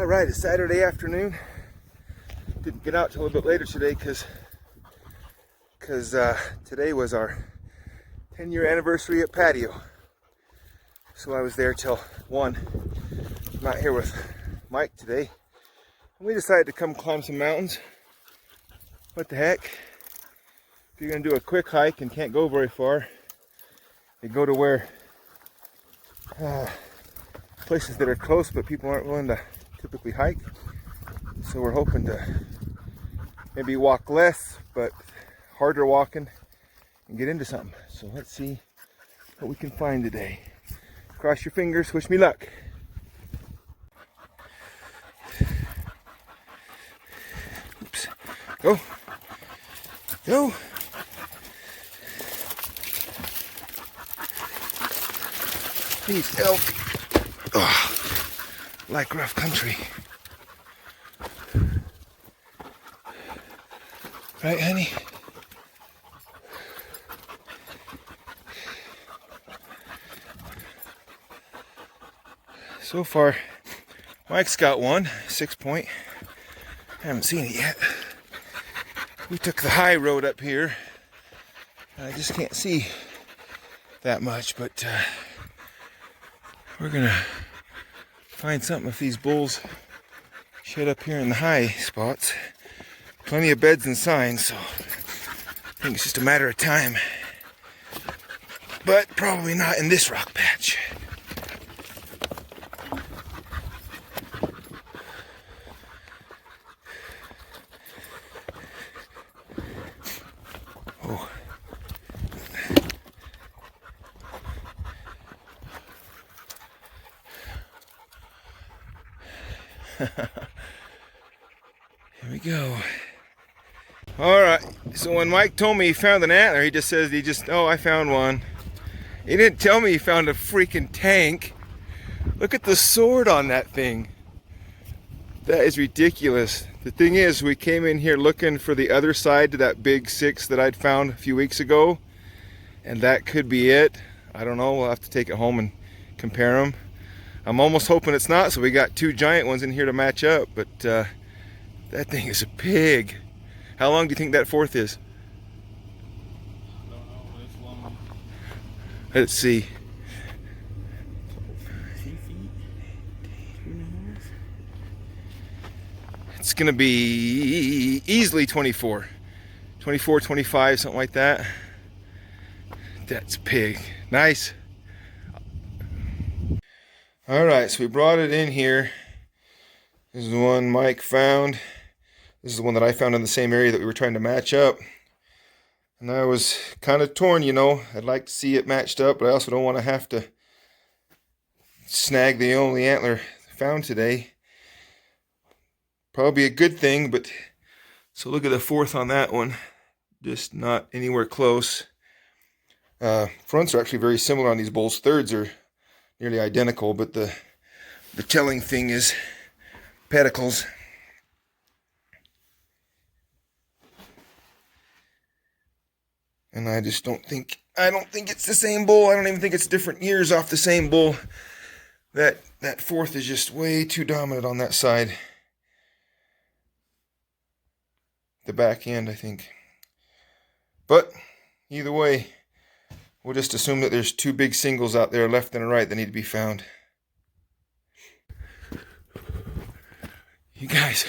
All right, it's Saturday afternoon. Didn't get out till a little bit later today because today was our 10-year anniversary at Patio. So I was there till 1. I'm out here with Mike today. And we decided to come climb some mountains. What the heck? If you're gonna do a quick hike and can't go very far, you go to where places that are close but people aren't willing to typically hike. So we're hoping to maybe walk less but harder walking and get into something. So let's see what we can find today. Cross your fingers, wish me luck. Oops. Go. Go. These elk. Oh, like rough country. Right, honey? So far, Mike's got one, 6 point. I haven't seen it yet. We took the high road up here. I just can't see that much, but we're gonna find something if these bulls shed up here in the high spots. Plenty of beds and signs, so I think it's just a matter of time. But probably not in this rock patch. Oh. Here we go. Alright, so when Mike told me he found an antler, he just says oh, I found one. He didn't tell me he found a freaking tank. Look at the sword on that thing. That is ridiculous. The thing is, we came in here looking for the other side to that big 6 that I'd found a few weeks ago. And that could be it. I don't know, we'll have to take it home and compare them. I'm almost hoping it's not, so we got 2 giant ones in here to match up, but that thing is a pig. How long do you think that 4th is? I don't know, but it's long. Let's see. 2 feet? 2.5? It's gonna be easily 24. 24, 25, something like that. That's pig. Nice. Alright, so we brought it in here. This is the one Mike found. This is the one that I found in the same area that we were trying to match up. And I was kind of torn, you know. I'd like to see it matched up, but I also don't want to have to snag the only antler found today. Probably a good thing, but so look at the 4th on that one. Just not anywhere close. Fronts are actually very similar on these bulls. 3rds are nearly identical, but the telling thing is pedicles. And I don't think it's the same bull. I don't even think it's different years off the same bull. That 4th is just way too dominant on that side. The back end, I think. But either way, we'll just assume that there's 2 big singles out there, left and a right, that need to be found. You guys,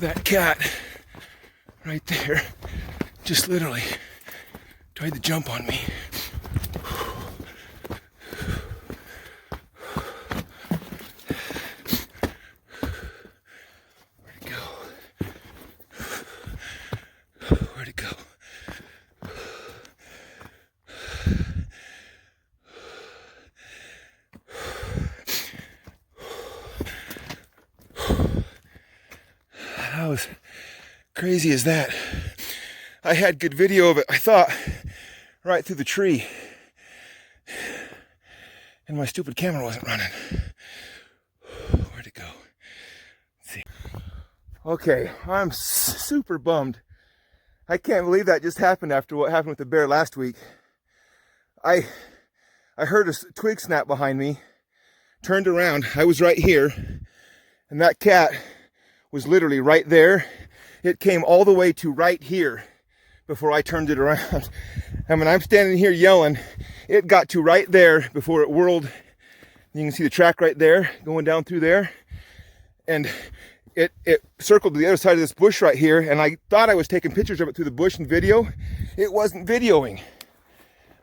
that cat right there just literally tried to jump on me. Where'd it go? Where'd it go? How as crazy as that? I had good video of it, I thought, right through the tree. And my stupid camera wasn't running. Where'd it go? Let's see. Okay, I'm super bummed. I can't believe that just happened after what happened with the bear last week. I heard a twig snap behind me, turned around. I was right here, and that cat was literally right there. It came all the way to right here before I turned it around. And when I'm standing here yelling, it got to right there before it whirled. You can see the track right there going down through there. And it circled to the other side of this bush right here, and I thought I was taking pictures of it through the bush and video. It wasn't videoing.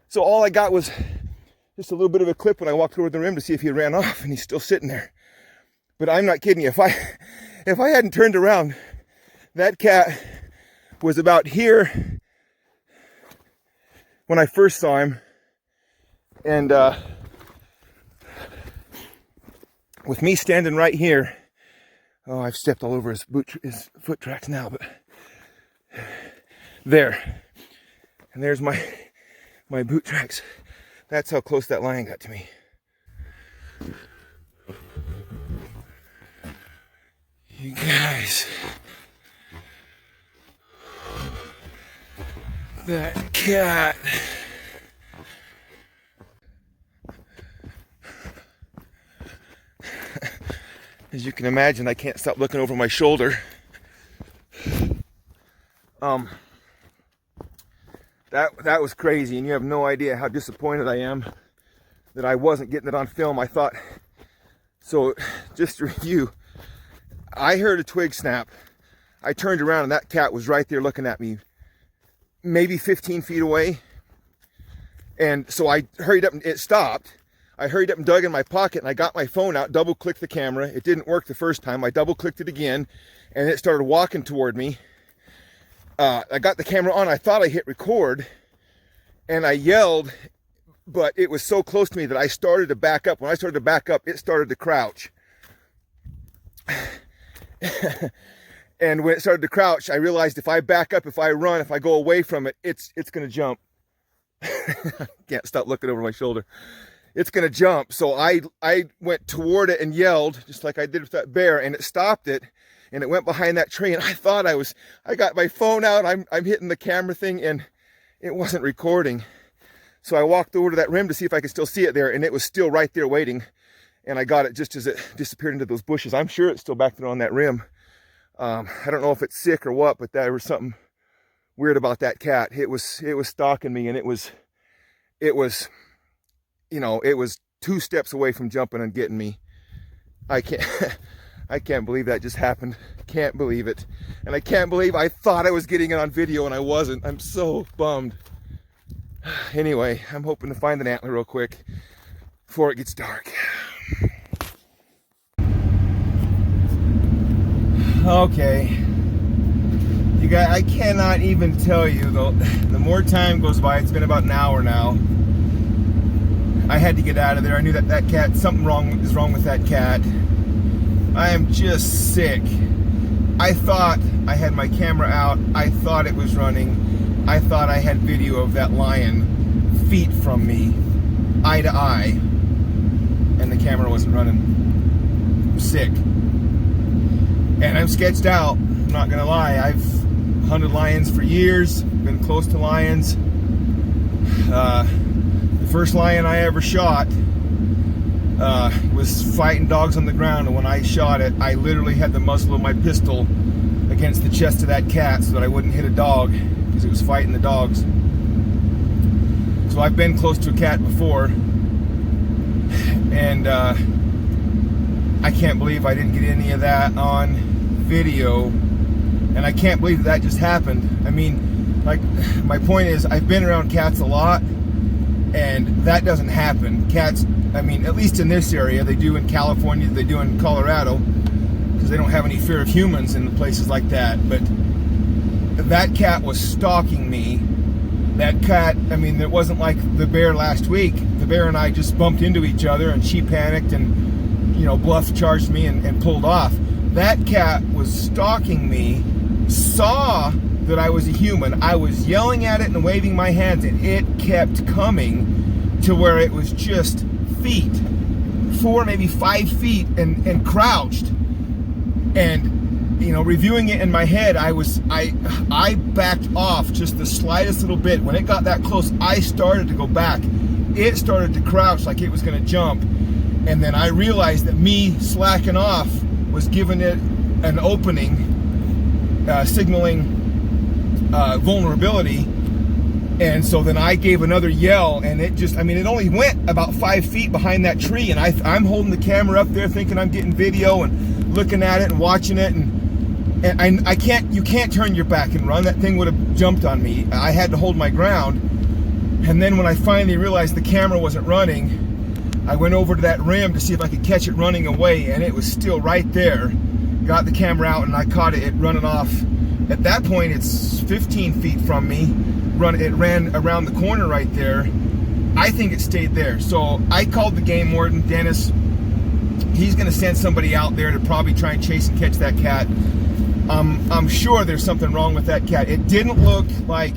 So all I got was just a little bit of a clip when I walked over the rim to see if he ran off, and he's still sitting there. But I'm not kidding you. If I hadn't turned around, that cat was about here when I first saw him. And with me standing right here, oh, I've stepped all over his foot tracks now, but there. And there's my boot tracks. That's how close that lion got to me. You guys, that cat. As you can imagine, I can't stop looking over my shoulder. That was crazy, and you have no idea how disappointed I am that I wasn't getting it on film. I thought, so just to review, I heard a twig snap. I turned around and that cat was right there looking at me, maybe 15 feet away. And so I hurried up and it stopped. I hurried up and dug in my pocket, and I got my phone out, double-clicked the camera. It didn't work the first time. I double-clicked it again, and it started walking toward me. I got the camera on. I thought I hit record, and I yelled, but it was so close to me that I started to back up. When I started to back up, it started to crouch. And when it started to crouch, I realized if I back up, if I run, if I go away from it, it's going to jump. Can't stop looking over my shoulder. It's going to jump. So I went toward it and yelled, just like I did with that bear, and it stopped it, and it went behind that tree, and I thought I got my phone out, I'm hitting the camera thing, and it wasn't recording. So I walked over to that rim to see if I could still see it there, and it was still right there waiting, and I got it just as it disappeared into those bushes. I'm sure it's still back there on that rim. I don't know if it's sick or what, but there was something weird about that cat. It was stalking me, and it was, you know, it was 2 steps away from jumping and getting me. I can't believe that just happened. Can't believe it. And I can't believe I thought I was getting it on video and I wasn't. I'm so bummed. Anyway, I'm hoping to find an antler real quick before it gets dark. Okay. You guys, I cannot even tell you, though, the more time goes by, it's been about an hour now. I had to get out of there. I knew that cat, something is wrong with that cat. I am just sick. I thought I had my camera out. I thought it was running. I thought I had video of that lion feet from me, eye to eye, and the camera wasn't running. I'm sick. And I'm sketched out. I'm not gonna lie. I've hunted lions for years, been close to lions. The first lion I ever shot was fighting dogs on the ground, and when I shot it, I literally had the muzzle of my pistol against the chest of that cat so that I wouldn't hit a dog because it was fighting the dogs. So I've been close to a cat before, and I can't believe I didn't get any of that on video, and I can't believe that just happened. I mean, like, my point is, I've been around cats a lot, and that doesn't happen. Cats, I mean, at least in this area, they do in California, they do in Colorado, because they don't have any fear of humans in places like that. But that cat was stalking me. That cat, I mean, it wasn't like the bear last week. The bear and I just bumped into each other, and she panicked and, you know, bluff charged me and pulled off. That cat was stalking me, saw that I was a human. I was yelling at it and waving my hands, and it kept coming to where it was just feet, 4, maybe 5 feet, and crouched. And, you know, reviewing it in my head, I backed off just the slightest little bit. When it got that close, I started to go back. It started to crouch like it was going to jump. And then I realized that me slacking off was giving it an opening, signaling vulnerability. And so then I gave another yell, and it just, I mean, it only went about 5 feet behind that tree, and I'm holding the camera up there thinking I'm getting video and looking at it and watching it, and you can't turn your back and run. That thing would have jumped on me. I had to hold my ground. And then when I finally realized the camera wasn't running, I went over to that rim to see if I could catch it running away, and it was still right there. Got the camera out, and I caught it running off. At that point, it's 15 feet from me. It ran around the corner right there. I think it stayed there. So I called the game warden, Dennis. He's going to send somebody out there to probably try and chase and catch that cat. I'm sure there's something wrong with that cat. It didn't look like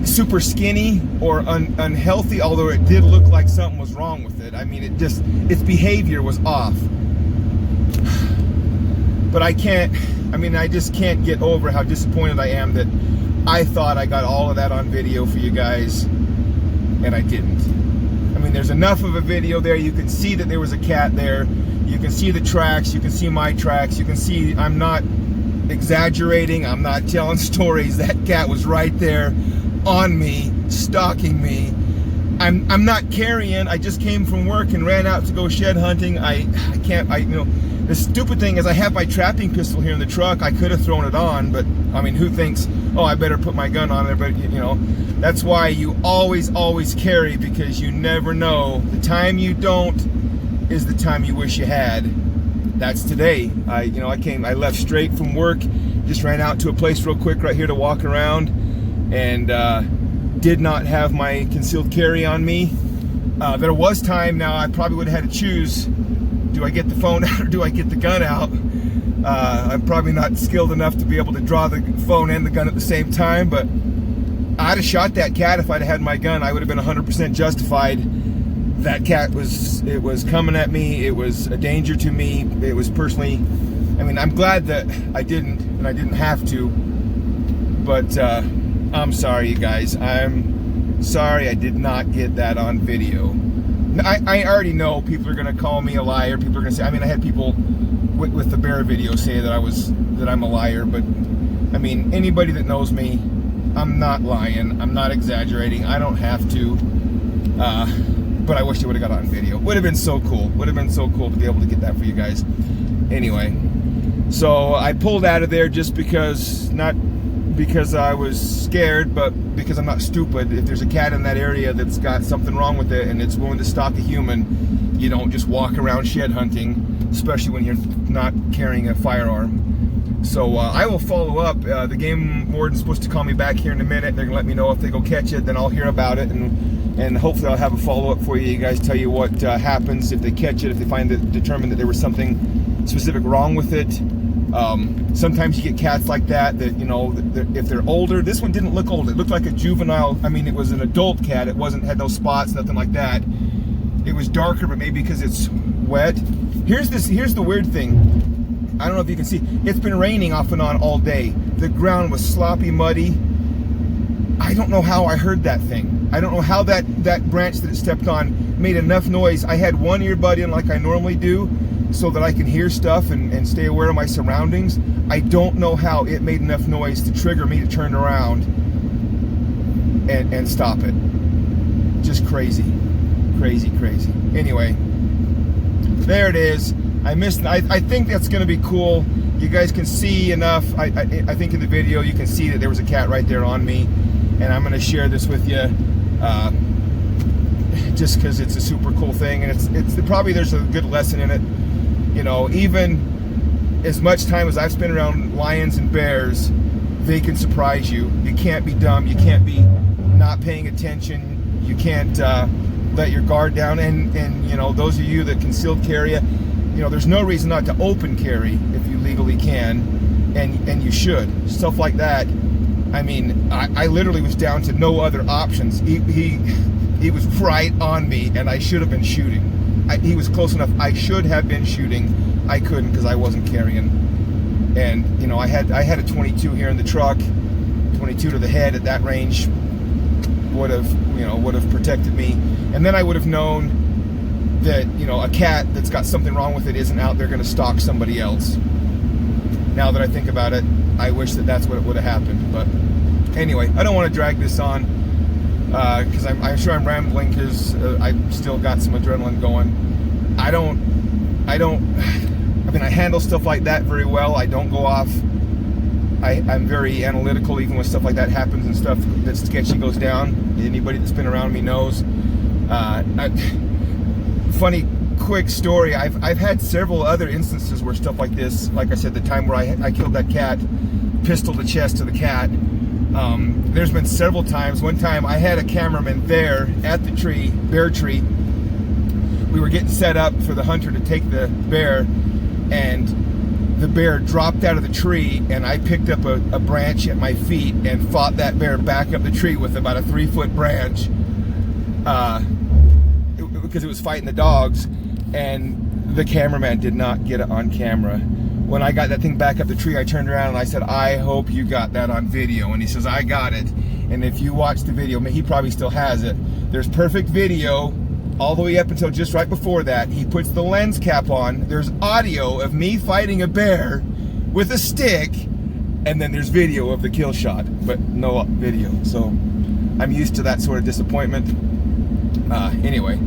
super skinny or unhealthy, although it did look like something was wrong with it. I mean, its behavior was off. But I just can't get over how disappointed I am that I thought I got all of that on video for you guys, and I didn't. I mean, there's enough of a video there. You can see that there was a cat there. You can see the tracks. You can see my tracks. You can see I'm not exaggerating. I'm not telling stories. That cat was right there on me, stalking me. I'm not carrying. I just came from work and ran out to go shed hunting. The stupid thing is I have my trapping pistol here in the truck. I could have thrown it on, but I mean, who thinks, oh, I better put my gun on there? But that's why you always carry, because you never know. The time you don't is the time you wish you had. That's today. I left straight from work, just ran out to a place real quick right here to walk around, and did not have my concealed carry on me. There was time. Now I probably would have had to choose. Do I get the phone out or do I get the gun out? I'm probably not skilled enough to be able to draw the phone and the gun at the same time, but I'd have shot that cat if I'd have had my gun. I would have been 100% justified. That cat was coming at me. It was a danger to me. It was personally, I mean, I'm glad that I didn't, and I didn't have to, but I'm sorry, you guys. I'm sorry I did not get that on video. I already know people are going to call me a liar. People are going to say, I mean, I had people with the bear video say that I'm a liar, but I mean, anybody that knows me, I'm not lying. I'm not exaggerating. I don't have to, but I wish I would have got it on video. Would have been so cool. Would have been so cool to be able to get that for you guys. Anyway, so I pulled out of there just because, not because I was scared, but because I'm not stupid. If there's a cat in that area that's got something wrong with it and it's willing to stalk a human, you don't just walk around shed hunting, especially when you're not carrying a firearm. So I will follow up. The game warden's supposed to call me back here in a minute. They're gonna let me know if they go catch it, then I'll hear about it, and hopefully I'll have a follow-up for you. You guys tell you what happens if they catch it, if they determine that there was something specific wrong with it. Sometimes you get cats like that, if they're older. This one didn't look old. It looked like a juvenile. I mean, it was an adult cat. It had no spots, nothing like that. It was darker, but maybe because it's wet. Here's the weird thing. I don't know if you can see. It's been raining off and on all day. The ground was sloppy, muddy. I don't know how I heard that thing. I don't know how that branch that it stepped on made enough noise. I had one earbud in like I normally do, so that I can hear stuff and stay aware of my surroundings. I don't know how it made enough noise to trigger me to turn around and stop it. Just crazy. Anyway, there it is. I missed. I think that's going to be cool. You guys can see enough. I think in the video you can see that there was a cat right there on me, and I'm going to share this with you. Just because it's a super cool thing, and it's probably there's a good lesson in it. Even as much time as I've spent around lions and bears, they can surprise you. You can't be dumb. You can't be not paying attention. You can't let your guard down. And those of you that concealed carry, there's no reason not to open carry if you legally can, and you should. Stuff like that. I mean, I literally was down to no other options. He was right on me, and I should have been shooting. He was close enough. I should have been shooting. I couldn't because I wasn't carrying. And I had a 22 here in the truck. 22 to the head at that range would have protected me. And then I would have known that, you know, a cat that's got something wrong with it isn't out there going to stalk somebody else. Now that I think about it, I wish that that's what would have happened. But anyway, I don't want to drag this on because I'm sure I'm rambling because I've still got some adrenaline going. I mean, I handle stuff like that very well. I don't go off. I'm very analytical even when stuff like that happens and stuff that's sketchy goes down. Anybody that's been around me knows. Funny quick story, I've had several other instances where stuff like this, like I said, the time where I killed that cat, pistol the chest of the cat. There's been several times. One time I had a cameraman there at the tree, bear tree. We were getting set up for the hunter to take the bear, and the bear dropped out of the tree, and I picked up a branch at my feet and fought that bear back up the tree with about a 3-foot branch because it was fighting the dogs, and the cameraman did not get it on camera. When I got that thing back up the tree, I turned around and I said, I hope you got that on video. And he says, I got it. And if you watch the video, he probably still has it. There's perfect video all the way up until just right before that. He puts the lens cap on. There's audio of me fighting a bear with a stick, and then there's video of the kill shot, but no video. So I'm used to that sort of disappointment. Anyway,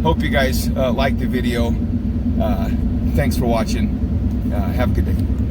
hope you guys liked the video. Thanks for watching. Have a good day.